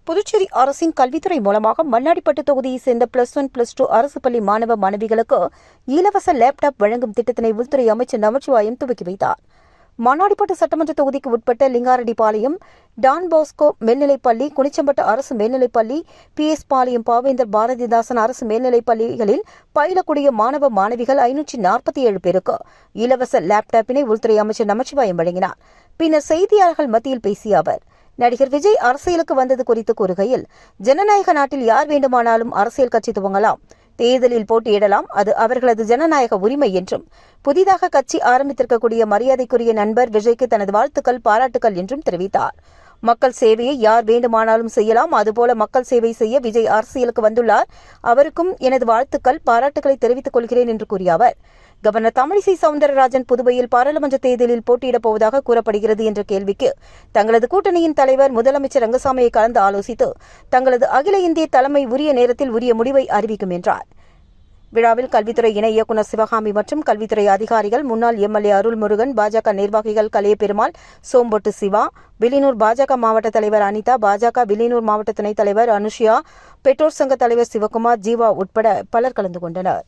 புதுச்சேரி அரசின் கல்வித்துறை மூலமாக மண்ணாடிப்பட்டு தொகுதியைச் சேர்ந்த +1, +2 அரசு பள்ளி மாணவ மாணவிகளுக்கு இலவச லேப்டாப் வழங்கும் திட்டத்தினை உள்துறை அமைச்சர் நமச்சிவாயம் துவக்கி வைத்தார். மண்ணாடிப்பட்டு சட்டமன்ற தொகுதிக்கு உட்பட்ட லிங்காரெட்டிப்பாளையம், டான் பாஸ்கோ மேல்நிலைப்பள்ளி, குனிச்சம்பட்டு அரசு மேல்நிலைப்பள்ளி, PS பாளையம் பாவேந்தர் பாரதிதாசன் அரசு மேல்நிலைப்பள்ளிகளில் பயிலக்கூடிய மாணவ மாணவிகள் 547 பேருக்கு இலவச லேப்டாப்பினை உள்துறை அமைச்சர் நமச்சிவாயம் வழங்கினார். பின்னர் செய்தியாளர்கள் மத்தியில் பேசிய அவர், நடிகர் விஜய் அரசியலுக்கு வந்தது குறித்து கூறுகையில், ஜனநாயக நாட்டில் யார் வேண்டுமானாலும் அரசியல் கட்சி துவங்கலாம், தேர்தலில் போட்டியிடலாம், அது அவர்களது ஜனநாயக உரிமை என்றும், புதிதாக கட்சி ஆரம்பித்திருக்கக்கூடிய மரியாதைக்குரிய நண்பர் விஜய்க்கு தனது வாழ்த்துக்கள், பாராட்டுக்கள் என்றும் தெரிவித்தார். மக்கள் சேவையை யார் வேண்டுமானாலும் செய்யலாம், அதுபோல மக்கள் சேவை செய்ய விஜய் அரசியலுக்கு வந்துள்ளார். அவருக்கும் எனது வாழ்த்துக்கள், பாராட்டுக்களை தெரிவித்துக் கொள்கிறேன் என்று கூறிய அவர், கவர்னர் தமிழிசை சவுந்தரராஜன் புதுவையில் பாராளுமன்ற தேர்தலில் போட்டியிடப் போவதாக கூறப்படுகிறது என்ற கேள்விக்கு தங்களது கூட்டணியின் தலைவர் முதலமைச்சர் ரங்கசாமியை கலந்து ஆலோசித்து தங்களது அகில இந்திய தலைமை உரிய நேரத்தில் உரிய முடிவை அறிவிக்கும் என்றார். விழாவில் கல்வித்துறை இணை இயக்குநர் சிவகாமி மற்றும் கல்வித்துறை அதிகாரிகள், முன்னாள் MLA அருள்முருகன், பாஜக நிர்வாகிகள் கலையபெருமாள், சோம்பொட்டு சிவா, வில்லியனூர் பாஜக மாவட்ட தலைவர் அனிதா, பாஜக வில்லியனூர் மாவட்ட துணைத் தலைவர் அனுஷியா, பெற்றோர் சங்க தலைவர் சிவகுமார், ஜீவா உட்பட பலர் கலந்து கொண்டனர்.